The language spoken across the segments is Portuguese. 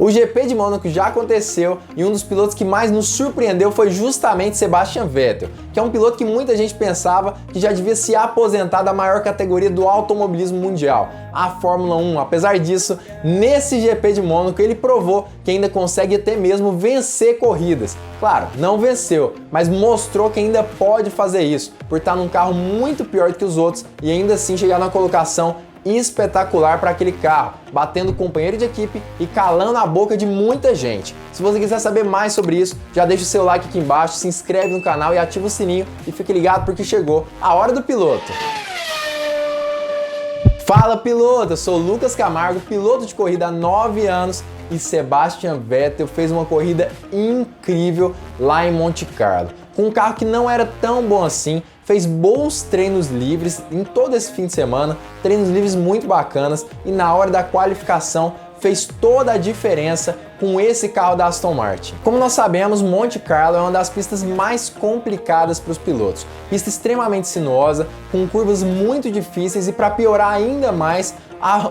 O GP de Mônaco já aconteceu e um dos pilotos que mais nos surpreendeu foi justamente Sebastian Vettel, que é um piloto que muita gente pensava que já devia se aposentar da maior categoria do automobilismo mundial, a Fórmula 1. Apesar disso, nesse GP de Mônaco ele provou que ainda consegue até mesmo vencer corridas. Claro, não venceu, mas mostrou que ainda pode fazer isso, por estar num carro muito pior do que os outros e ainda assim chegar na colocação espetacular para aquele carro, batendo o companheiro de equipe e calando a boca de muita gente. Se você quiser saber mais sobre isso, já deixa o seu like aqui embaixo, se inscreve no canal e ativa o sininho e fique ligado porque chegou a hora do piloto. Fala piloto, eu sou o Lucas Camargo, piloto de corrida há 9 anos e Sebastian Vettel fez uma corrida incrível lá em Monte Carlo. Com um carro que não era tão bom assim, fez bons treinos livres em todo esse fim de semana, treinos livres muito bacanas e na hora da qualificação fez toda a diferença com esse carro da Aston Martin. Como nós sabemos, Monte Carlo é uma das pistas mais complicadas para os pilotos. Pista extremamente sinuosa, com curvas muito difíceis e para piorar ainda mais,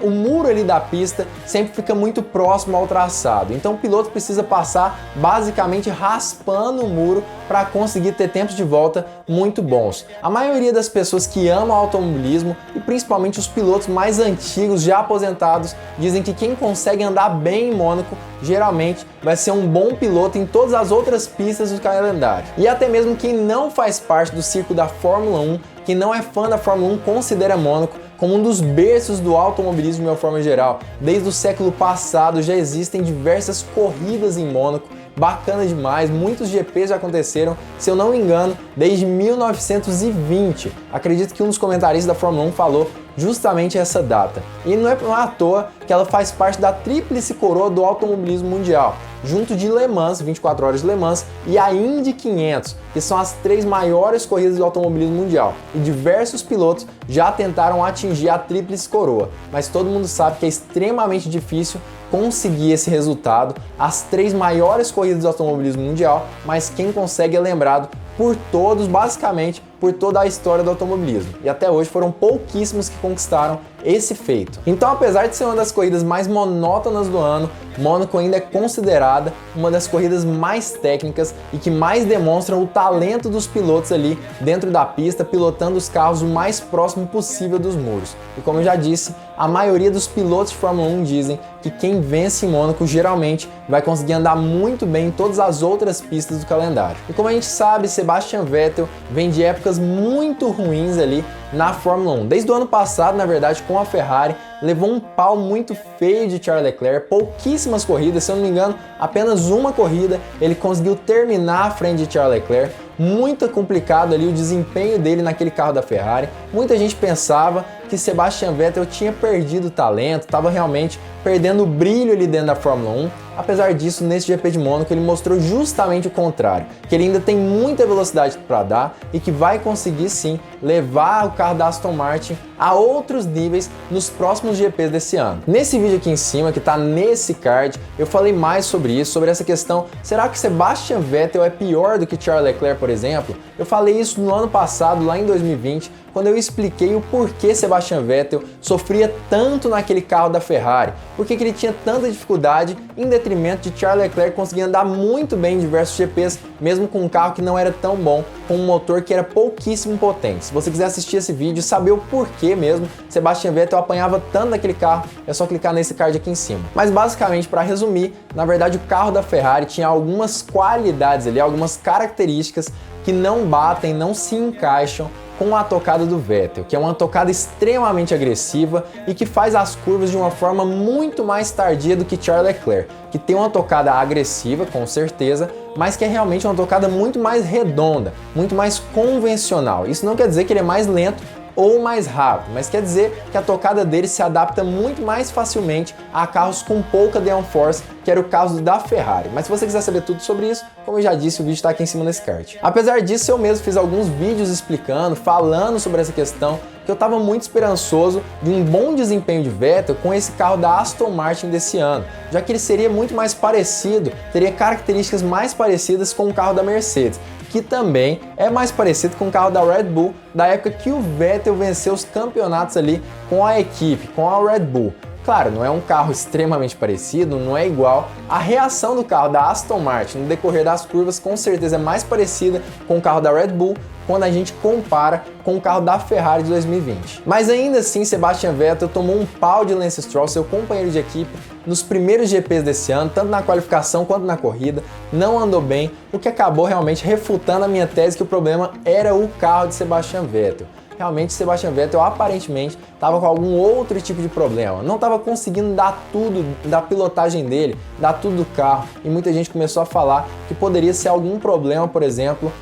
o muro ali da pista sempre fica muito próximo ao traçado. Então o piloto precisa passar basicamente raspando o muro para conseguir ter tempos de volta muito bons. A maioria das pessoas que amam automobilismo e principalmente os pilotos mais antigos, já aposentados, dizem que quem consegue andar bem em Mônaco geralmente vai ser um bom piloto em todas as outras pistas do calendário. E até mesmo quem não faz parte do circo da Fórmula 1, quem não é fã da Fórmula 1, considera Mônaco como um dos berços do automobilismo de uma forma geral. Desde o século passado já existem diversas corridas em Mônaco, bacana demais, muitos GPs já aconteceram, se eu não me engano, desde 1920. Acredito que um dos comentaristas da Fórmula 1 falou justamente essa data. E não é à toa que ela faz parte da tríplice coroa do automobilismo mundial, junto de Le Mans, 24 horas de Le Mans, e a Indy 500, que são as 3 maiores corridas do automobilismo mundial. E diversos pilotos já tentaram atingir a tríplice coroa, mas todo mundo sabe que é extremamente difícil conseguir esse resultado, as 3 maiores corridas do automobilismo mundial, mas quem consegue é lembrado por todos, basicamente, por toda a história do automobilismo. E até hoje foram pouquíssimos que conquistaram esse feito. Então, apesar de ser uma das corridas mais monótonas do ano, Mônaco ainda é considerada uma das corridas mais técnicas e que mais demonstram o talento dos pilotos ali dentro da pista, pilotando os carros o mais próximo possível dos muros. E como eu já disse, a maioria dos pilotos de Fórmula 1 dizem que quem vence em Mônaco geralmente vai conseguir andar muito bem em todas as outras pistas do calendário. E como a gente sabe, Sebastian Vettel vem de épocas muito ruins ali na Fórmula 1. Desde o ano passado, na verdade, com a Ferrari, levou um pau muito feio de Charles Leclerc, pouquíssimas corridas, se eu não me engano, apenas uma corrida ele conseguiu terminar à frente de Charles Leclerc. Muito complicado ali o desempenho dele naquele carro da Ferrari. Muita gente pensava que Sebastian Vettel tinha perdido o talento, estava realmente perdendo o brilho ali dentro da Fórmula 1. Apesar disso, nesse GP de Mônaco ele mostrou justamente o contrário, que ele ainda tem muita velocidade para dar e que vai conseguir sim levar o carro da Aston Martin a outros níveis nos próximos GPs desse ano. Nesse vídeo aqui em cima, que está nesse card, eu falei mais sobre isso, sobre essa questão, será que Sebastian Vettel é pior do que Charles Leclerc, por exemplo? Eu falei isso no ano passado, lá em 2020, quando eu expliquei o porquê Sebastian Vettel sofria tanto naquele carro da Ferrari, porque ele tinha tanta dificuldade em detrimento de Charles Leclerc conseguir andar muito bem em diversos GPs, mesmo com um carro que não era tão bom, com um motor que era pouquíssimo potente. Se você quiser assistir esse vídeo e saber o porquê mesmo Sebastian Vettel apanhava tanto naquele carro, é só clicar nesse card aqui em cima. Mas basicamente, para resumir, na verdade o carro da Ferrari tinha algumas qualidades ali, algumas características que não batem, não se encaixam com a tocada do Vettel, que é uma tocada extremamente agressiva e que faz as curvas de uma forma muito mais tardia do que Charles Leclerc, que tem uma tocada agressiva, com certeza, mas que é realmente uma tocada muito mais redonda, muito mais convencional. Isso não quer dizer que ele é mais lento ou mais rápido, mas quer dizer que a tocada dele se adapta muito mais facilmente a carros com pouca downforce, que era o caso da Ferrari. Mas se você quiser saber tudo sobre isso, como eu já disse, o vídeo está aqui em cima nesse card. Apesar disso, eu mesmo fiz alguns vídeos explicando, falando sobre essa questão, que eu estava muito esperançoso de um bom desempenho de Vettel com esse carro da Aston Martin desse ano, já que ele seria muito mais parecido, teria características mais parecidas com o carro da Mercedes, que também é mais parecido com o carro da Red Bull, da época que o Vettel venceu os campeonatos ali com a equipe, com a Red Bull. Claro, não é um carro extremamente parecido, não é igual. A reação do carro da Aston Martin no decorrer das curvas com certeza é mais parecida com o carro da Red Bull quando a gente compara com o carro da Ferrari de 2020. Mas ainda assim, Sebastian Vettel tomou um pau de Lance Stroll, seu companheiro de equipe, nos primeiros GPs desse ano, tanto na qualificação quanto na corrida, não andou bem, o que acabou realmente refutando a minha tese que o problema era o carro de Sebastian Vettel. Realmente, Sebastian Vettel aparentemente estava com algum outro tipo de problema. Não estava conseguindo dar tudo da pilotagem dele, dar tudo do carro. E muita gente começou a falar que poderia ser algum problema, por exemplo,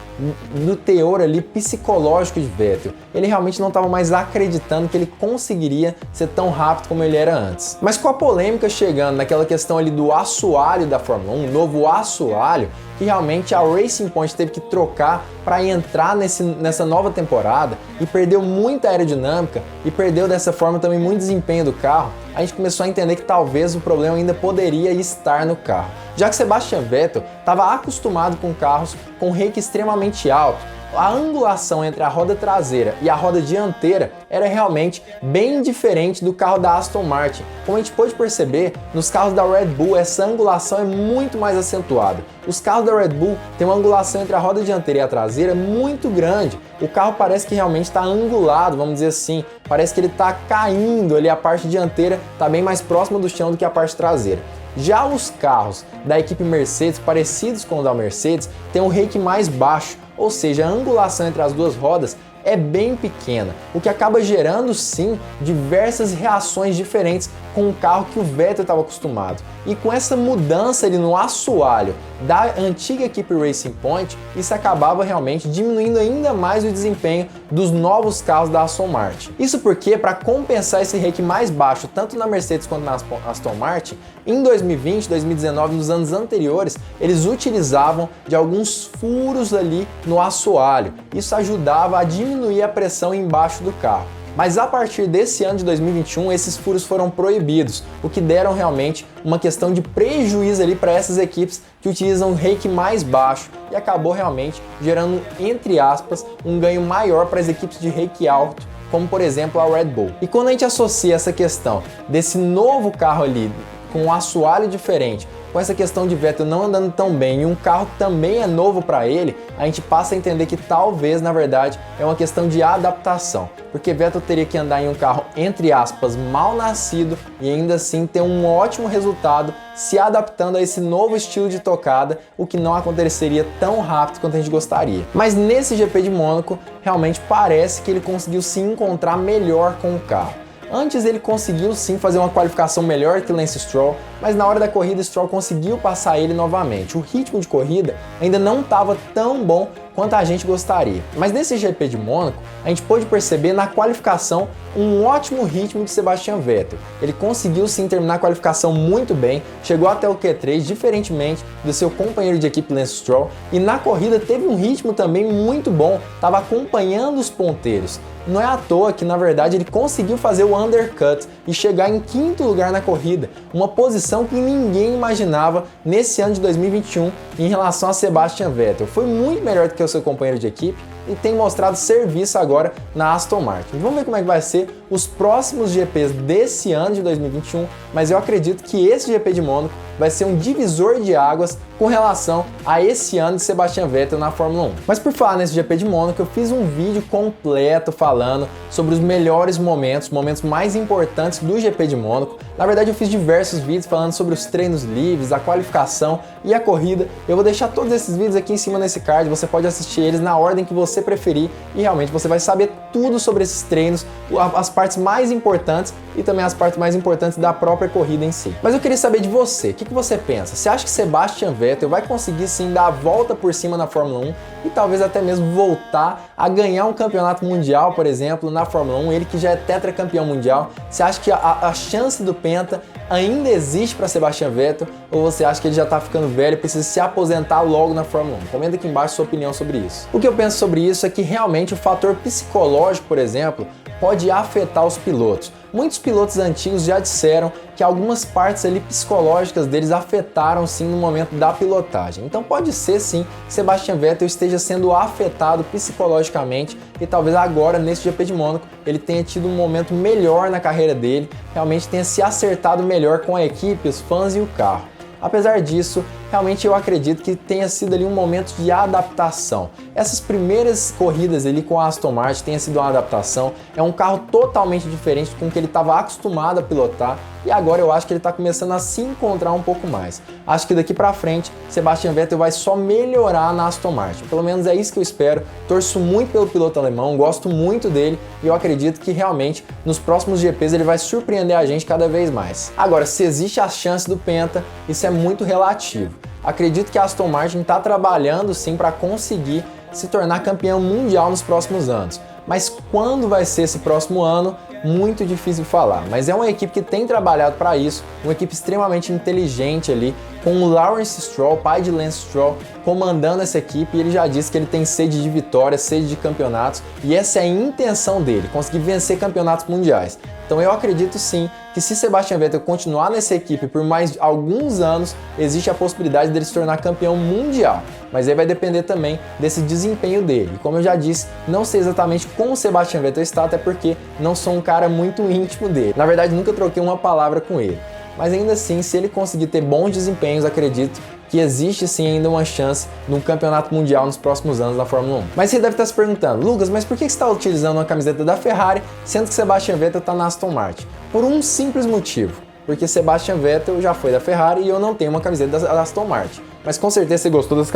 no teor ali psicológico de Vettel. Ele realmente não estava mais acreditando que ele conseguiria ser tão rápido como ele era antes. Mas com a polêmica chegando naquela questão ali do assoalho da Fórmula 1, um novo assoalho, que realmente a Racing Point teve que trocar para entrar nessa nova temporada e perdeu muita aerodinâmica e perdeu dessa forma também muito desempenho do carro, a gente começou a entender que talvez o problema ainda poderia estar no carro. Já que Sebastian Vettel estava acostumado com carros com rake extremamente alto, a angulação entre a roda traseira e a roda dianteira era realmente bem diferente do carro da Aston Martin. Como a gente pôde perceber, nos carros da Red Bull essa angulação é muito mais acentuada. Os carros da Red Bull têm uma angulação entre a roda dianteira e a traseira muito grande. O carro parece que realmente está angulado, vamos dizer assim. Parece que ele está caindo ali, a parte dianteira está bem mais próxima do chão do que a parte traseira. Já os carros da equipe Mercedes, parecidos com o da Mercedes, têm um rake mais baixo, ou seja, a angulação entre as duas rodas é bem pequena, o que acaba gerando sim diversas reações diferentes com o carro que o Vettel estava acostumado. E com essa mudança ali no assoalho da antiga equipe Racing Point, isso acabava realmente diminuindo ainda mais o desempenho dos novos carros da Aston Martin. Isso porque, para compensar esse rake mais baixo, tanto na Mercedes quanto na Aston Martin, em 2020, 2019, nos anos anteriores, eles utilizavam de alguns furos ali no assoalho. Isso ajudava a diminuir a pressão embaixo do carro. Mas a partir desse ano de 2021, esses furos foram proibidos, o que deram realmente uma questão de prejuízo ali para essas equipes que utilizam um rake mais baixo e acabou realmente gerando, entre aspas, um ganho maior para as equipes de rake alto, como por exemplo a Red Bull. E quando a gente associa essa questão desse novo carro ali com um assoalho diferente, com essa questão de Vettel não andando tão bem e um carro que também é novo para ele, a gente passa a entender que talvez, na verdade, é uma questão de adaptação, porque Vettel teria que andar em um carro, entre aspas, mal nascido e ainda assim ter um ótimo resultado se adaptando a esse novo estilo de tocada, o que não aconteceria tão rápido quanto a gente gostaria. Mas nesse GP de Mônaco, realmente parece que ele conseguiu se encontrar melhor com o carro. Antes ele conseguiu sim fazer uma qualificação melhor que Lance Stroll, mas na hora da corrida Stroll conseguiu passar ele novamente. O ritmo de corrida ainda não estava tão bom quanto a gente gostaria. Mas nesse GP de Mônaco, a gente pôde perceber na qualificação um ótimo ritmo de Sebastian Vettel. Ele conseguiu sim terminar a qualificação muito bem, chegou até o Q3, diferentemente do seu companheiro de equipe Lance Stroll, e na corrida teve um ritmo também muito bom, estava acompanhando os ponteiros. Não é à toa que, na verdade, ele conseguiu fazer o undercut e chegar em quinto lugar na corrida, uma posição que ninguém imaginava nesse ano de 2021 em relação a Sebastian Vettel. Foi muito melhor do que o seu companheiro de equipe e tem mostrado serviço agora na Aston Martin. Vamos ver como é que vai ser os próximos GPs desse ano de 2021, mas eu acredito que esse GP de Mônaco vai ser um divisor de águas com relação a esse ano de Sebastian Vettel na Fórmula 1. Mas por falar nesse GP de Mônaco, eu fiz um vídeo completo falando sobre os melhores momentos, momentos mais importantes do GP de Mônaco. Na verdade, eu fiz diversos vídeos falando sobre os treinos livres, a qualificação e a corrida. Eu vou deixar todos esses vídeos aqui em cima nesse card, você pode assistir eles na ordem que você preferir e realmente você vai saber tudo sobre esses treinos, as partes mais importantes e também as partes mais importantes da própria corrida em si. Mas eu queria saber de você, o que você pensa? Você acha que Sebastian Vettel vai conseguir sim dar a volta por cima na Fórmula 1 e talvez até mesmo voltar a ganhar um campeonato mundial, por exemplo, na Fórmula 1, ele que já é tetracampeão mundial? Você acha que a chance do Penta ainda existe para Sebastian Vettel ou você acha que ele já está ficando velho e precisa se aposentar logo na Fórmula 1? Comenta aqui embaixo sua opinião sobre isso. O que eu penso sobre isso é que realmente o fator psicológico, por exemplo, pode afetar os pilotos. Muitos pilotos antigos já disseram que algumas partes ali psicológicas deles afetaram sim no momento da pilotagem. Então pode ser sim que Sebastian Vettel esteja sendo afetado psicologicamente e talvez agora nesse GP de Mônaco ele tenha tido um momento melhor na carreira dele, realmente tenha se acertado melhor com a equipe, os fãs e o carro. Apesar disso, realmente eu acredito que tenha sido ali um momento de adaptação. Essas primeiras corridas ali com a Aston Martin tenha sido uma adaptação, é um carro totalmente diferente com o que ele estava acostumado a pilotar e agora eu acho que ele está começando a se encontrar um pouco mais. Acho que daqui para frente, Sebastian Vettel vai só melhorar na Aston Martin, pelo menos é isso que eu espero. Torço muito pelo piloto alemão, gosto muito dele e eu acredito que realmente nos próximos GPs ele vai surpreender a gente cada vez mais. Agora, se existe a chance do Penta, isso é muito relativo. Acredito que a Aston Martin está trabalhando sim para conseguir se tornar campeão mundial nos próximos anos. Mas quando vai ser esse próximo ano, muito difícil falar. Mas é uma equipe que tem trabalhado para isso, uma equipe extremamente inteligente ali, com o Lawrence Stroll, pai de Lance Stroll, comandando essa equipe, e ele já disse que ele tem sede de vitória, sede de campeonatos, e essa é a intenção dele, conseguir vencer campeonatos mundiais. Então eu acredito sim que se Sebastian Vettel continuar nessa equipe por mais alguns anos, existe a possibilidade dele se tornar campeão mundial. Mas aí vai depender também desse desempenho dele. E como eu já disse, não sei exatamente como o Sebastian Vettel está, até porque não sou um cara muito íntimo dele. Na verdade, nunca troquei uma palavra com ele. Mas ainda assim, se ele conseguir ter bons desempenhos, acredito que existe sim ainda uma chance de um campeonato mundial nos próximos anos na Fórmula 1. Mas você deve estar se perguntando, Lucas, mas por que você está utilizando uma camiseta da Ferrari, sendo que Sebastian Vettel está na Aston Martin? Por um simples motivo, porque Sebastian Vettel já foi da Ferrari e eu não tenho uma camiseta da Aston Martin. Mas com certeza você gostou dessa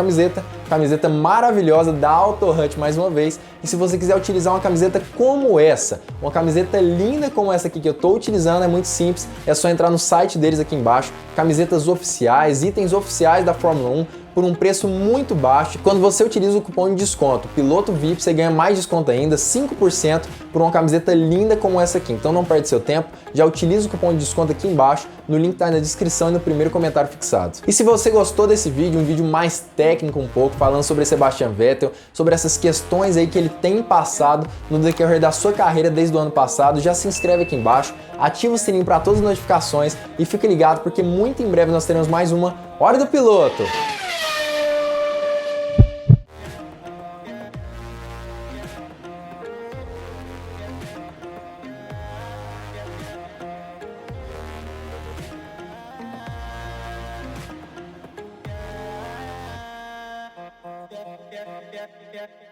camiseta maravilhosa da Auto Hut mais uma vez. E se você quiser utilizar uma camiseta como essa, uma camiseta linda como essa aqui que eu estou utilizando, é muito simples, é só entrar no site deles aqui embaixo, camisetas oficiais, itens oficiais da Fórmula 1, por um preço muito baixo. Quando você utiliza o cupom de desconto Piloto VIP, você ganha mais desconto ainda, 5% por uma camiseta linda como essa aqui. Então não perde seu tempo, já utiliza o cupom de desconto aqui embaixo, no link tá na descrição e no primeiro comentário fixado. E se você gostou desse vídeo, um vídeo mais técnico um pouco, falando sobre Sebastian Vettel, sobre essas questões aí que ele tem passado no decorrer da sua carreira desde o ano passado, já se inscreve aqui embaixo, ativa o sininho para todas as notificações e fica ligado porque muito em breve nós teremos mais uma Hora do Piloto! Yeah.